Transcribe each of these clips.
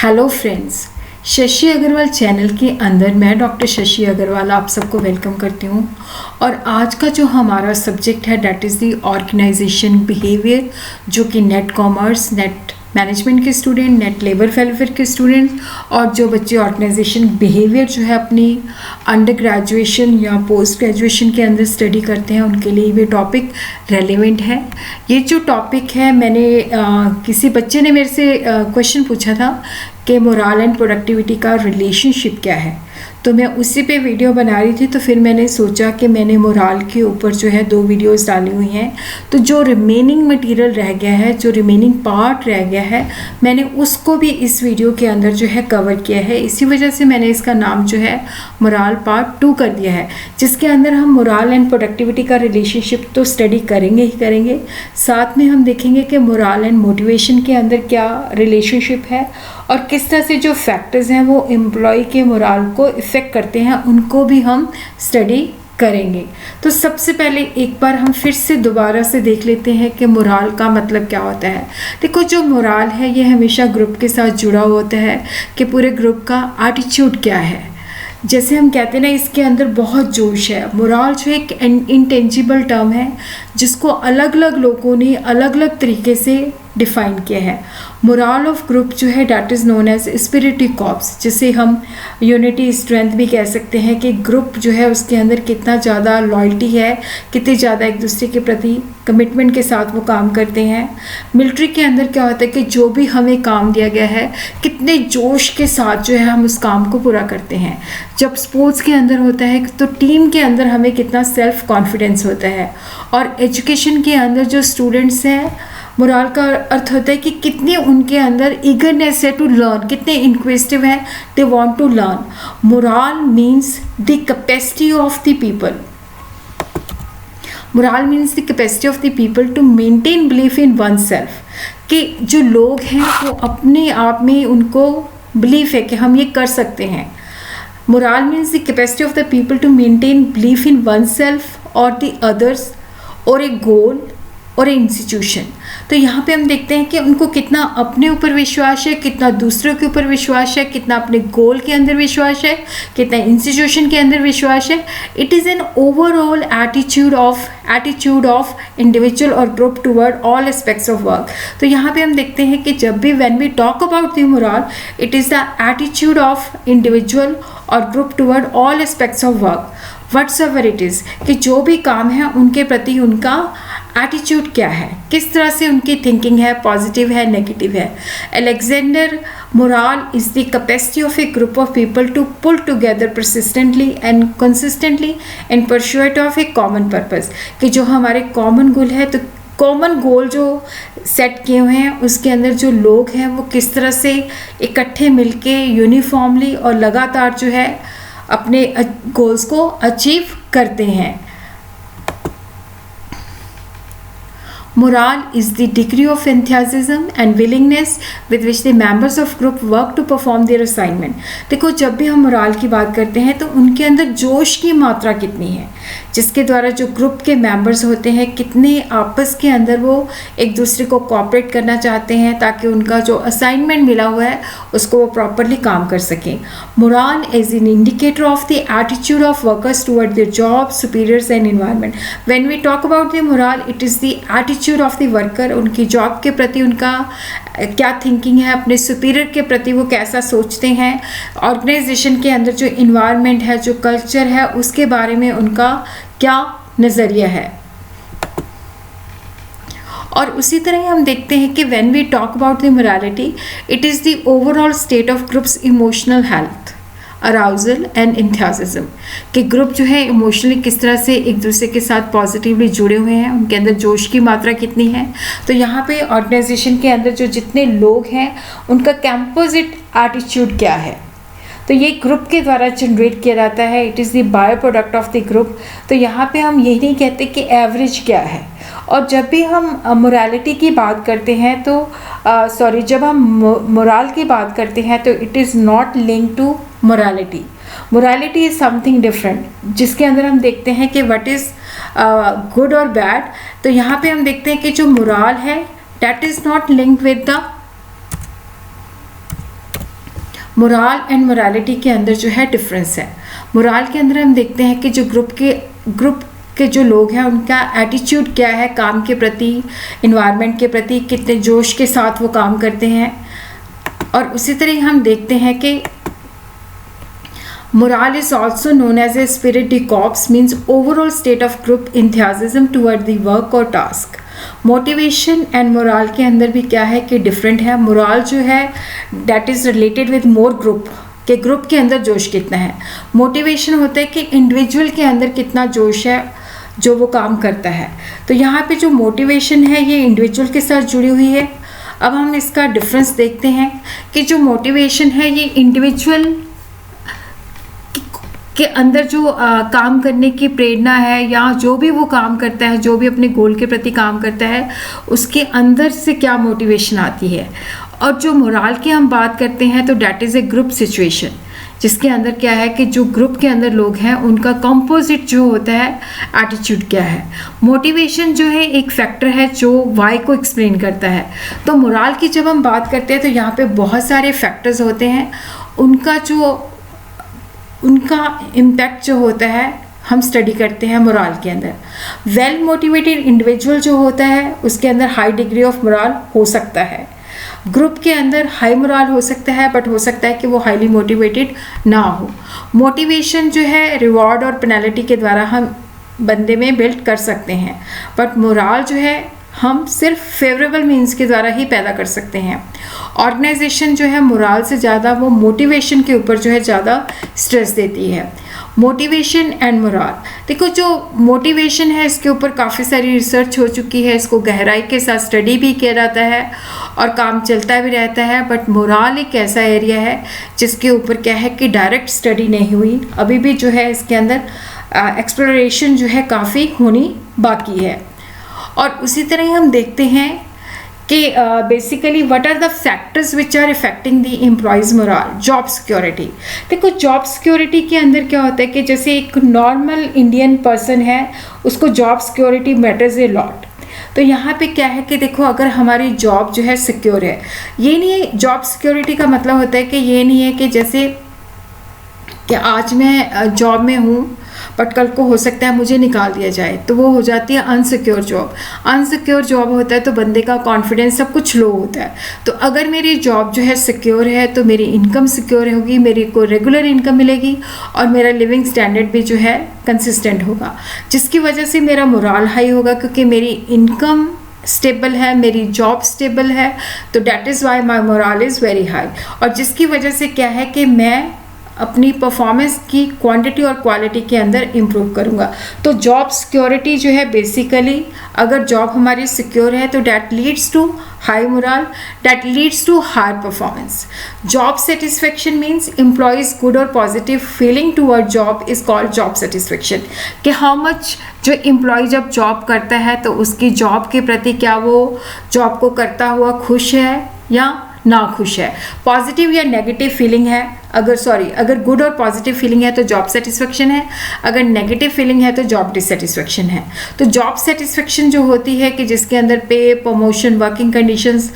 Hello friends, Shashi Agrawal channel के अंदर मैं डॉक्टर शशि अग्रवाल आप सबको वेलकम करती हूँ। और आज का जो हमारा सब्जेक्ट है that is the organisation behaviour, जो कि नेट कॉमर्स, नेट मैनेजमेंट के स्टूडेंट, नेट लेबर वेलफेयर के स्टूडेंट और जो बच्चे ऑर्गेनाइजेशन बिहेवियर जो है अपनी अंडर ग्रेजुएशन या पोस्ट ग्रेजुएशन के अंदर स्टडी करते हैं, उनके लिए ये टॉपिक रेलेवेंट है। ये जो टॉपिक है, मैंने किसी बच्चे ने मेरे से क्वेश्चन पूछा था कि मोरल एंड प्रोडक्टिविटी का रिलेशनशिप क्या है, तो मैं उसी पे वीडियो बना रही थी। तो फिर मैंने सोचा कि मैंने मोरल के ऊपर जो है 2 वीडियोस डाली हुई हैं, तो जो रिमेनिंग मटेरियल रह गया है, जो रिमेनिंग पार्ट रह गया है, मैंने उसको भी इस वीडियो के अंदर जो है कवर किया है। इसी वजह से मैंने इसका नाम जो है मोरल पार्ट 2 कर दिया है, जिसके अंदर हम मोरल एंड प्रोडक्टिविटी का रिलेशनशिप तो स्टडी करेंगे ही करेंगे, साथ में हम देखेंगे कि मोरल एंड मोटिवेशन के अंदर क्या रिलेशनशिप है और किस तरह से जो फैक्टर्स हैं वो एम्प्लॉय के मोरल को इफ़ेक्ट करते हैं, उनको भी हम स्टडी करेंगे। तो सबसे पहले एक बार हम फिर से दोबारा से देख लेते हैं कि मोरल का मतलब क्या होता है। देखो, जो मोरल है ये हमेशा ग्रुप के साथ जुड़ा होता है कि पूरे ग्रुप का एटीट्यूड क्या है। जैसे हम कहते हैं ना, इसके अंदर बहुत जोश है। मोरल जो एक इंटेंजिबल टर्म है जिसको अलग अलग लोगों ने अलग अलग तरीके से डिफाइन किया है। मोरल ऑफ ग्रुप जो है that is known as spirit corps, जिसे हम यूनिटी स्ट्रेंथ भी कह सकते हैं कि ग्रुप जो है उसके अंदर कितना ज़्यादा लॉयल्टी है, कितनी ज़्यादा एक दूसरे के प्रति कमिटमेंट के साथ वो काम करते हैं। मिलिट्री के अंदर क्या होता है कि जो भी हमें काम दिया गया है, कितने जोश के साथ जो है हम उस काम को पूरा करते हैं। जब स्पोर्ट्स के अंदर होता है तो टीम के अंदर हमें कितना सेल्फ कॉन्फिडेंस होता है। और एजुकेशन के अंदर जो स्टूडेंट्स हैं, मोरल का अर्थ होता है कि कितनी उनके अंदर ईगरनेस है टू लर्न, कितने इंक्विजिटिव हैं, they want to learn. Morale means the capacity of the people. Morale means the capacity of the people to maintain belief in oneself, कि जो लोग हैं वो अपने आप में उनको बिलीफ है कि हम ये कर सकते हैं। Morale means the capacity of the people to maintain belief in oneself और द अदर्स, और ए गोल और इंस्टीट्यूशन। तो यहाँ पे हम देखते हैं कि उनको कितना अपने ऊपर विश्वास है, कितना दूसरों के ऊपर विश्वास है, कितना अपने गोल के अंदर विश्वास है, कितना इंस्टीट्यूशन के अंदर विश्वास है। It is an overall attitude of individual और group toward all aspects of work. तो यहाँ पे हम देखते हैं कि जब भी when we talk about the moral, it is the attitude of individual और group toward all aspects of work whatsoever it is, कि जो भी काम है उनके प्रति उनका एटीट्यूड क्या है, किस तरह से उनकी थिंकिंग है, पॉजिटिव है, नेगेटिव है। Alexander, morale is the capacity of a group of people to pull together persistently and consistently in pursuit of a common purpose, कि जो हमारे कॉमन गोल है, तो कॉमन गोल जो सेट किए हुए हैं उसके अंदर जो लोग हैं वो किस तरह से इकट्ठे मिलके यूनिफॉर्मली और लगातार जो है अपने गोल्स को अचीव करते हैं। Morale is the degree of enthusiasm and willingness with which the members of group work to perform their assignment। देखो, जब भी हम मोरल की बात करते हैं तो उनके अंदर जोश की मात्रा कितनी है, जिसके द्वारा जो ग्रुप के मेंबर्स होते हैं कितने आपस के अंदर वो एक दूसरे को कोऑपरेट करना चाहते हैं ताकि उनका जो असाइनमेंट मिला हुआ है उसको वो प्रॉपरली काम कर सकें। Morale is an indicator of the attitude of workers toward their job, superiors and environment. When we talk about the moral, it is the attitude of the worker, उनकी जॉब के प्रति उनका क्या थिंकिंग है, अपने सुपीरियर के प्रति वो कैसा सोचते हैं, ऑर्गेनाइजेशन के अंदर जो इन्वायरमेंट है, जो कल्चर है, उसके बारे में उनका क्या नज़रिया है। और उसी तरह हम देखते हैं कि when we talk about the morality, it is the overall state of groups emotional health, arousal and enthusiasm, कि ग्रुप जो है इमोशनली किस तरह से एक दूसरे के साथ पॉजिटिवली जुड़े हुए हैं, उनके अंदर जोश की मात्रा कितनी है। तो यहाँ पे ऑर्गेनाइजेशन के अंदर जो जितने लोग हैं उनका कंपोजिट एटीट्यूड क्या है, तो ये ग्रुप के द्वारा जनरेट किया जाता है। It is the bio product of the group. तो यहाँ पे हम यही नहीं कहते कि एवरेज क्या है। और जब भी हम मोरालिटी की बात करते हैं तो जब हम मोरल की बात करते हैं तो it is not link to morality. Morality is something different, जिसके अंदर हम देखते हैं कि व्हाट इज़ गुड और बैड। तो यहाँ पे हम देखते हैं कि जो मोरल है that is not linked with the morale and morality के अंदर जो है डिफरेंस है। मोराल के अंदर हम देखते हैं कि जो ग्रुप के जो लोग हैं उनका एटीट्यूड क्या है काम के प्रति, इन्वायरमेंट के प्रति, कितने जोश के साथ वो काम करते हैं। और उसी तरह हम देखते हैं कि morale is also known as a spirit de corps, means overall state of group enthusiasm toward the work or task। Motivation and morale के अंदर भी क्या है कि डिफरेंट है। मोराल जो है that is related with more group, के ग्रुप के अंदर जोश कितना है। मोटिवेशन होता है कि इंडिविजुअल के अंदर कितना जोश है जो वो काम करता है। तो यहाँ पे जो मोटिवेशन है ये इंडिविजुअल के साथ जुड़ी हुई है। अब हम इसका डिफरेंस देखते हैं कि जो मोटिवेशन है ये इंडिविजुअल के अंदर जो काम करने की प्रेरणा है या जो भी वो काम करता है, जो भी अपने गोल के प्रति काम करता है, उसके अंदर से क्या मोटिवेशन आती है। और जो मोराल की हम बात करते हैं तो that is a group situation, जिसके अंदर क्या है कि जो ग्रुप के अंदर लोग हैं उनका कंपोजिट जो होता है एटीट्यूड क्या है। मोटिवेशन जो है एक फैक्टर है जो वाई को एक्सप्लेन करता है। तो मोराल की जब हम बात करते हैं तो यहाँ पे बहुत सारे फैक्टर्स होते हैं, उनका इम्पैक्ट जो होता है हम स्टडी करते हैं मोराल के अंदर। वेल मोटिवेटेड इंडिविजुअल जो होता है उसके अंदर हाई डिग्री ऑफ मोराल हो सकता है। ग्रुप के अंदर हाई मोराल हो सकता है, बट हो सकता है कि वो हाईली मोटिवेटेड ना हो। मोटिवेशन जो है रिवॉर्ड और पेनल्टी के द्वारा हम बंदे में बिल्ड कर सकते हैं, बट मोराल जो है हम सिर्फ फेवरेबल मीन्स के द्वारा ही पैदा कर सकते हैं। ऑर्गेनाइजेशन जो है मोराल से ज़्यादा वो मोटिवेशन के ऊपर जो है ज़्यादा स्ट्रेस देती है। मोटिवेशन एंड मोराल, देखो जो मोटिवेशन है इसके ऊपर काफ़ी सारी रिसर्च हो चुकी है, इसको गहराई के साथ स्टडी भी किया जाता है और काम चलता भी रहता है। बट मोराल एक ऐसा एरिया है जिसके ऊपर क्या है कि डायरेक्ट स्टडी नहीं हुई, अभी भी जो है इसके अंदर एक्सप्लोरेशन जो है काफ़ी होनी बाकी है। और उसी तरह ही हम देखते हैं कि basically what are the factors which are affecting the employees morale. Job security, देखो जॉब सिक्योरिटी के अंदर क्या होता है कि जैसे एक नॉर्मल इंडियन पर्सन है उसको job security matters a lot. तो यहाँ पे क्या है कि देखो अगर हमारी जॉब जो है सिक्योर है, ये नहीं है जॉब सिक्योरिटी का मतलब होता है कि ये नहीं है कि जैसे कि आज मैं जॉब में हूँ बट कल को हो सकता है मुझे निकाल दिया जाए, तो वो हो जाती है अनसिक्योर जॉब। अनसिक्योर जॉब होता है तो बंदे का कॉन्फिडेंस सब कुछ लो होता है। तो अगर मेरी जॉब जो है सिक्योर है तो मेरी इनकम सिक्योर होगी, मेरे को रेगुलर इनकम मिलेगी और मेरा लिविंग स्टैंडर्ड भी जो है कंसिस्टेंट होगा, जिसकी वजह से मेरा मोराल हाई होगा क्योंकि मेरी इनकम स्टेबल है, मेरी जॉब स्टेबल है। तो that is why my morale is very high. और जिसकी वजह से क्या है कि मैं अपनी परफॉर्मेंस की क्वांटिटी और क्वालिटी के अंदर इम्प्रूव करूँगा। तो जॉब सिक्योरिटी जो है बेसिकली अगर जॉब हमारी सिक्योर है तो that leads to high morale, that leads to higher performance. Job satisfaction means employees good और positive feeling toward job is called job satisfaction. कि हाउ मच जो एम्प्लॉय जब जॉब करता है तो उसकी जॉब के प्रति क्या वो जॉब को करता हुआ खुश है या ना खुश है। पॉजिटिव या नेगेटिव फीलिंग है, अगर गुड और पॉजिटिव फीलिंग है तो जॉब सेटिस्फेक्शन है, अगर नेगेटिव फीलिंग है तो जॉब डिससेटिस्फेक्शन है। तो जॉब सेटिस्फेक्शन जो होती है कि जिसके अंदर पे, प्रमोशन, वर्किंग कंडीशंस,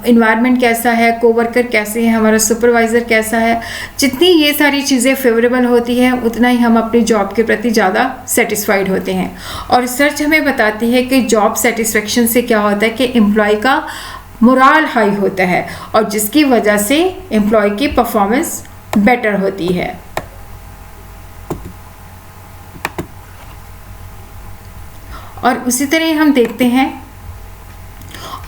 इन्वायरमेंट कैसा है, कोवर्कर कैसे हैं, हमारा सुपरवाइज़र कैसा है, जितनी ये सारी चीज़ें फेवरेबल होती हैं उतना ही हम अपनी जॉब के प्रति ज़्यादा सेटिस्फाइड होते हैं। और रिसर्च हमें बताती है कि जॉब सेटिस्फेक्शन से क्या होता है कि एम्प्लॉय का मोराल हाई होता है और जिसकी वजह से एम्प्लॉय की परफॉर्मेंस बेटर होती है। और उसी तरह हम देखते हैं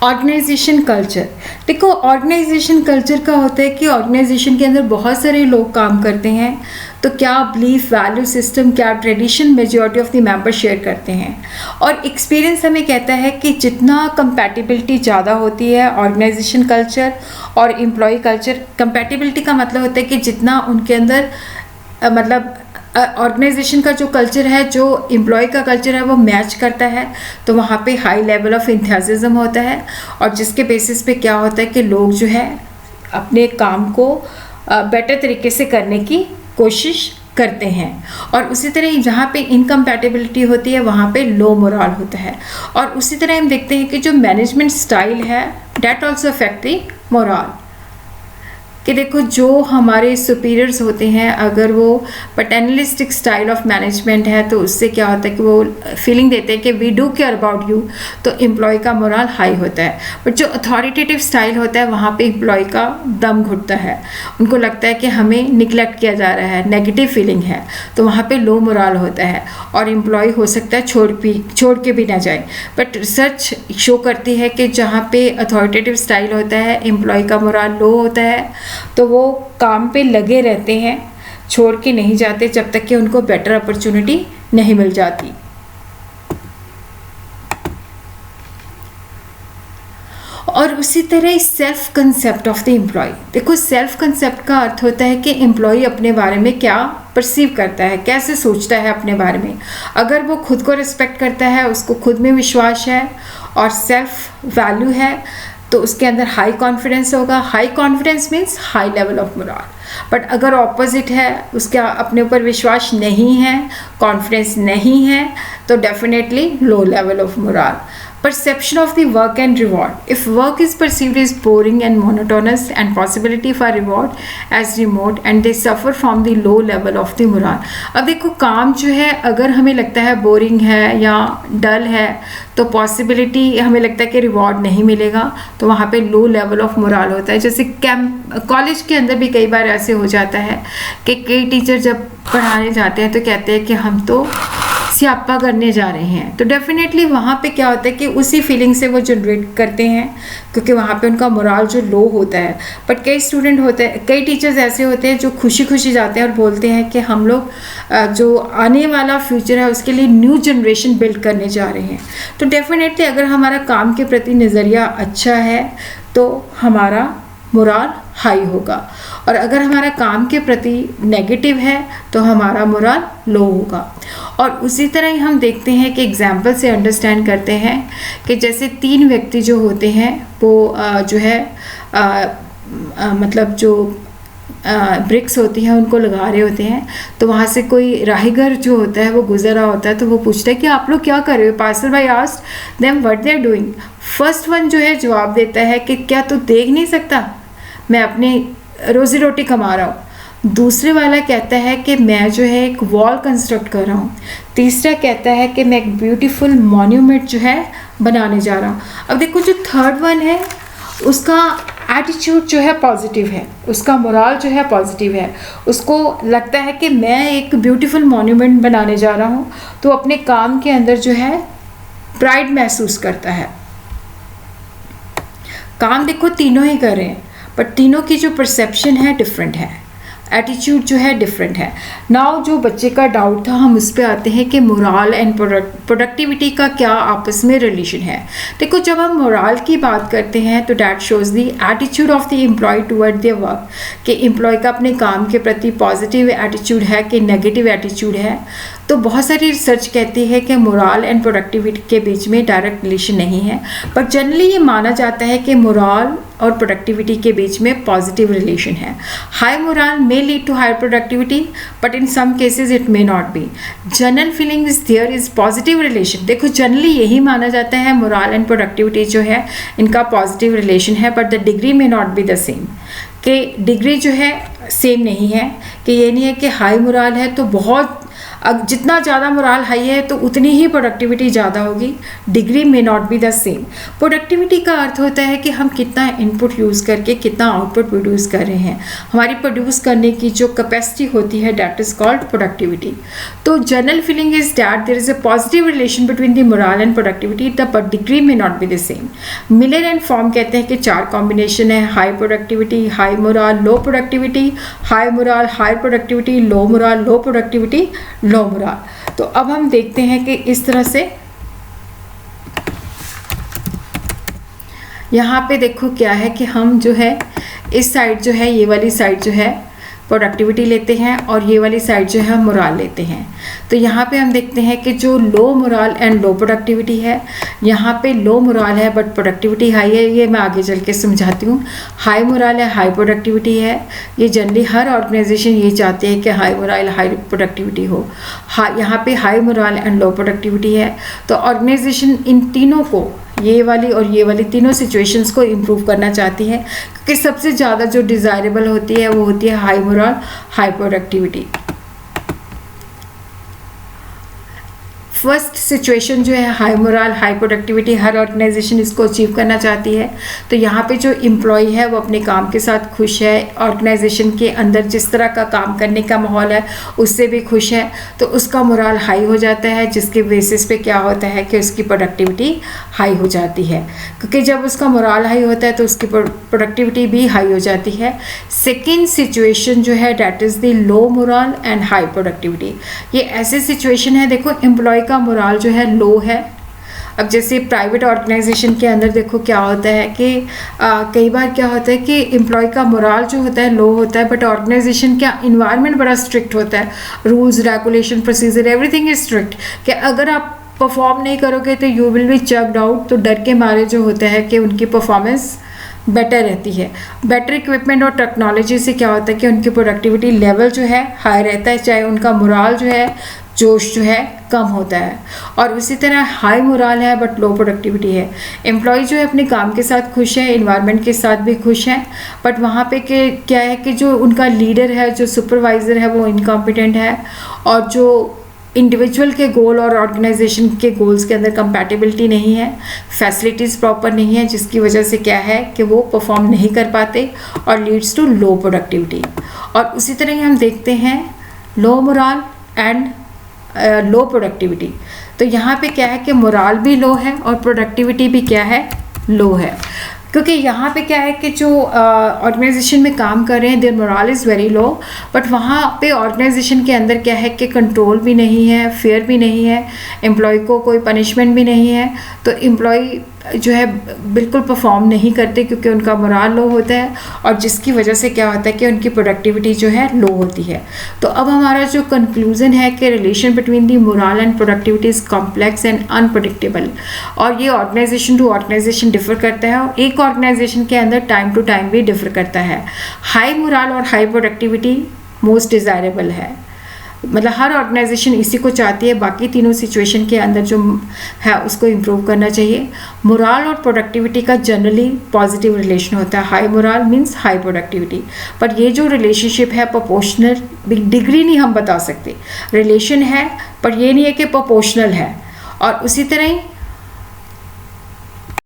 ऑर्गेनाइजेशन कल्चर। देखो ऑर्गेनाइजेशन कल्चर का होता है कि ऑर्गेनाइजेशन के अंदर बहुत सारे लोग काम करते हैं, तो क्या बिलीफ, वैल्यू सिस्टम, क्या tradition majority of the member share करते हैं। और एक्सपीरियंस हमें कहता है कि जितना कंपैटिबिलिटी ज़्यादा होती है ऑर्गेनाइजेशन कल्चर और एम्प्लॉय कल्चर, कंपैटिबिलिटी का मतलब होता है कि जितना उनके अंदर मतलब ऑर्गेनाइजेशन का जो कल्चर है, जो एम्प्लॉय का कल्चर है वो मैच करता है, तो वहाँ पे हाई लेवल ऑफ एंथुसियाज्म होता है और जिसके बेसिस पे क्या होता है कि लोग जो है अपने काम को बेटर तरीके से करने की कोशिश करते हैं। और उसी तरह जहाँ पे इनकम्पैटिबिलिटी होती है वहाँ पे लो मोराल होता है। और उसी तरह हम देखते हैं कि जो मैनेजमेंट स्टाइल है that also affect the morale. कि देखो जो हमारे सुपीरियर्स होते हैं, अगर वो पैटर्नलिस्टिक स्टाइल ऑफ मैनेजमेंट है तो उससे क्या होता है कि वो फीलिंग देते हैं कि we do care about you, तो एम्प्लॉय का मोरल हाई होता है। बट जो अथॉरिटेटिव स्टाइल होता है वहाँ पे एम्प्लॉय का दम घुटता है, उनको लगता है कि हमें निगलेक्ट किया जा रहा है, नेगेटिव फीलिंग है, तो वहाँ पे लो मोरल होता है और एम्प्लॉय हो सकता है छोड़ के भी ना जाए। बट रिसर्च शो करती है कि जहाँ पे अथॉरिटेटिव स्टाइल होता है, एम्प्लॉय का मोरल लो होता है, तो वो काम पे लगे रहते हैं, छोड़ के नहीं जाते जब तक कि उनको बेटर अपॉर्चुनिटी नहीं मिल जाती। और उसी तरह self concept of the employee, देखो सेल्फ कंसेप्ट का अर्थ होता है कि एम्प्लॉय अपने बारे में क्या परसीव करता है, कैसे सोचता है अपने बारे में। अगर वो खुद को रिस्पेक्ट करता है, उसको खुद में विश्वास है और सेल्फ वैल्यू है, तो उसके अंदर हाई कॉन्फिडेंस होगा। High confidence means high level of moral. But अगर ऑपोजिट है, उसका अपने ऊपर विश्वास नहीं है, कॉन्फिडेंस नहीं है, तो definitely low level of moral. Perception of the work and reward. If work is perceived as boring and monotonous and possibility for reward as remote, and they suffer from the low level of the morale. अब देखो काम जो है अगर हमें लगता है boring है या डल है, तो पॉसिबिलिटी हमें लगता है कि रिवॉर्ड नहीं मिलेगा, तो वहाँ पे लो लेवल ऑफ मोरल होता है। जैसे कॉलेज के अंदर भी कई बार ऐसे हो जाता है कि कई टीचर जब पढ़ाने जाते हैं तो कहते हैं कि हम तो स्यापा करने जा रहे हैं, तो डेफिनेटली वहाँ पे क्या होता है कि उसी फीलिंग से वो जनरेट करते हैं, क्योंकि वहाँ पे उनका मोरल जो लो होता है। बट कई स्टूडेंट होते हैं, कई टीचर्स ऐसे होते हैं जो खुशी खुशी जाते हैं और बोलते हैं कि हम लोग जो आने वाला फ्यूचर है उसके लिए न्यू जनरेशन बिल्ड करने जा रहे हैं। तो डेफिनेटली अगर हमारा काम के प्रति नज़रिया अच्छा है तो हमारा मोरल हाई होगा, और अगर हमारा काम के प्रति नेगेटिव है तो हमारा मोरल लो होगा। और उसी तरह ही हम देखते हैं कि एग्जाम्पल से अंडरस्टैंड करते हैं कि जैसे 3 व्यक्ति जो होते हैं वो जो है मतलब जो ब्रिक्स होती हैं उनको लगा रहे होते हैं, तो वहाँ से कोई राहगीर जो होता है वो गुजर रहा होता है, तो वो पूछता है कि आप लोग क्या कर रहे हो। पार्सल भाई asked them what they are doing. First one जो है जवाब देता है कि क्या तू देख नहीं सकता, मैं अपनी रोज़ी रोटी कमा रहा हूँ। दूसरे वाला कहता है कि मैं जो है एक वॉल कंस्ट्रक्ट कर रहा हूँ। तीसरा कहता है कि मैं एक ब्यूटीफुल मॉन्यूमेंट जो है बनाने जा रहा हूँ। अब देखो जो थर्ड वन है उसका एटीट्यूड जो है पॉजिटिव है, उसका मोरल जो है पॉजिटिव है, उसको लगता है कि मैं एक ब्यूटीफुल मॉन्यूमेंट बनाने जा रहा हूँ, तो अपने काम के अंदर जो है प्राइड महसूस करता है। काम देखो तीनों ही कर रहे हैं, बट तीनों की जो परसेप्शन है डिफरेंट है, एटीट्यूड जो है डिफरेंट है। नाउ जो बच्चे का डाउट था हम उस पर आते हैं कि मोरल एंड प्रोडक्टिविटी का क्या आपस में रिलेशन है। देखो जब हम मोरल की बात करते हैं तो that shows the attitude of the employee toward their work, कि एम्प्लॉय का अपने काम के प्रति पॉजिटिव एटीट्यूड है कि नेगेटिव एटीट्यूड है। तो बहुत सारी रिसर्च कहती है कि मोरल एंड प्रोडक्टिविटी के बीच में डायरेक्ट रिलेशन नहीं है, पर जनरली ये माना जाता है कि मोरल और प्रोडक्टिविटी के बीच में पॉजिटिव रिलेशन है। High moral may lead to higher productivity, but in some cases it may not be. General feeling is there is positive relation. देखो जनरली यही माना जाता है मोरल एंड प्रोडक्टिविटी जो है इनका पॉजिटिव रिलेशन है, बट द डिग्री में नॉट बी द सेम, कि डिग्री जो है सेम नहीं है, कि ये नहीं है कि हाई मोरल है तो बहुत जितना ज़्यादा मोरल हाई है तो उतनी ही प्रोडक्टिविटी ज़्यादा होगी। डिग्री में not be the same. Productivity का अर्थ होता है कि हम कितना इनपुट यूज़ करके कितना आउटपुट प्रोड्यूस कर रहे हैं, हमारी प्रोड्यूस करने की जो कैपेसिटी होती है डैट इज़ कॉल्ड प्रोडक्टिविटी। तो general feeling is that there is a positive relation between the moral and productivity, but degree में not be the same. Miller and Form कहते हैं कि 4 कॉम्बिनेशन है, high productivity, high moral, low productivity, high moral, high productivity, low moral, low productivity, low moral. तो अब हम देखते हैं कि इस तरह से यहाँ पे देखो क्या है कि हम जो है इस साइड जो है ये वाली साइड जो है प्रोडक्टिविटी लेते हैं और ये वाली साइड जो है मोरल लेते हैं। तो यहाँ पे हम देखते हैं कि जो लो मोरल एंड लो प्रोडक्टिविटी है, यहाँ पे लो मोरल है बट प्रोडक्टिविटी हाई है, ये मैं आगे चल के समझाती हूँ। हाई मोरल है, हाई प्रोडक्टिविटी है, ये जनरली हर ऑर्गेनाइजेशन ये चाहते हैं कि हाई मोरल हाई प्रोडक्टिविटी हो। यहाँ पे high moral and low productivity है, तो ऑर्गेनाइजेशन इन तीनों को ये वाली और ये वाली तीनों सिचुएशंस को इम्प्रूव करना चाहती है, क्योंकि सबसे ज़्यादा जो डिज़ायरेबल होती है वो होती है high moral, high productivity. First situation जो है हाई मोरल, हाई प्रोडक्टिविटी, हर ऑर्गेनाइजेशन इसको अचीव करना चाहती है। तो यहाँ पे जो एम्प्लॉय है वो अपने काम के साथ खुश है, ऑर्गेनाइजेशन के अंदर जिस तरह का काम करने का माहौल है उससे भी खुश है, तो उसका मोरल हाई हो जाता है, जिसके बेसिस पे क्या होता है कि उसकी प्रोडक्टिविटी हाई हो जाती है, क्योंकि जब उसका मोरल हाई होता है तो उसकी प्रोडक्टिविटी भी हाई हो जाती है। सेकेंड सिचुएशन जो है that is the low moral and high productivity. ये ऐसे सिचुएशन है, देखो एम्प्लॉय का मोरल जो है लो है। अब जैसे प्राइवेट ऑर्गेनाइजेशन के अंदर देखो क्या होता है कि कई बार क्या होता है कि एम्प्लॉय का मोरल जो होता है लो होता है, बट ऑर्गेनाइजेशन का इन्वायरमेंट बड़ा स्ट्रिक्ट होता है, rules regulation procedure everything is strict, कि अगर आप परफॉर्म नहीं करोगे तो you will be checked out. तो डर के मारे जो होता है कि उनकी परफॉर्मेंस बेटर रहती है। बेटर इक्विपमेंट और टेक्नोलॉजी से क्या होता है कि उनकी प्रोडक्टिविटी लेवल जो है हाई रहता है, चाहे उनका मोरल जो है, जोश जो है कम होता है। और उसी तरह हाई मोरल है बट लो प्रोडक्टिविटी है। एम्प्लॉय जो है अपने काम के साथ खुश है, इन्वायरमेंट के साथ भी खुश है, बट वहाँ पे क्या है कि जो उनका लीडर है, जो सुपरवाइज़र है, वो इनकॉम्पिटेंट है, और जो इंडिविजुअल के गोल और ऑर्गेनाइजेशन के गोल्स के अंदर कंपैटिबिलिटी नहीं है, फैसिलिटीज़ प्रॉपर नहीं है, जिसकी वजह से क्या है कि वो परफॉर्म नहीं कर पाते और लीड्स टू लो प्रोडक्टिविटी। और उसी तरह ही हम देखते हैं लो मोरल एंड लो प्रोडक्टिविटी। तो यहाँ पे क्या है कि मोरल भी लो है और प्रोडक्टिविटी भी क्या है, लो है, क्योंकि यहाँ पे क्या है कि जो ऑर्गेनाइजेशन में काम कर रहे हैं their morale is very low, but वहाँ पे ऑर्गेनाइजेशन के अंदर क्या है कि कंट्रोल भी नहीं है, फेयर भी नहीं है, एम्प्लॉय को कोई पनिशमेंट भी नहीं है, तो एम्प्लॉय जो है बिल्कुल परफॉर्म नहीं करते क्योंकि उनका मोरल लो होता है, और जिसकी वजह से क्या होता है कि उनकी प्रोडक्टिविटी जो है लो होती है। तो अब हमारा जो कंक्लूजन है कि relation between the moral and productivity is complex and unpredictable, और ये ऑर्गेनाइजेशन टू ऑर्गेनाइजेशन डिफर करता है, और एक ऑर्गेनाइजेशन के अंदर टाइम टू टाइम भी डिफर करता है। हाई मोरल और हाई प्रोडक्टिविटी मोस्ट डिज़ायरेबल है, मतलब हर ऑर्गेनाइजेशन इसी को चाहती है, बाकी तीनों सिचुएशन के अंदर जो है उसको इम्प्रूव करना चाहिए। मोरल और प्रोडक्टिविटी का जनरली पॉजिटिव रिलेशन होता है। High moral means high productivity, पर ये जो रिलेशनशिप है प्रोपोर्शनल, डिग्री नहीं हम बता सकते, रिलेशन है पर ये नहीं है कि प्रोपोर्शनल है। और उसी तरह ही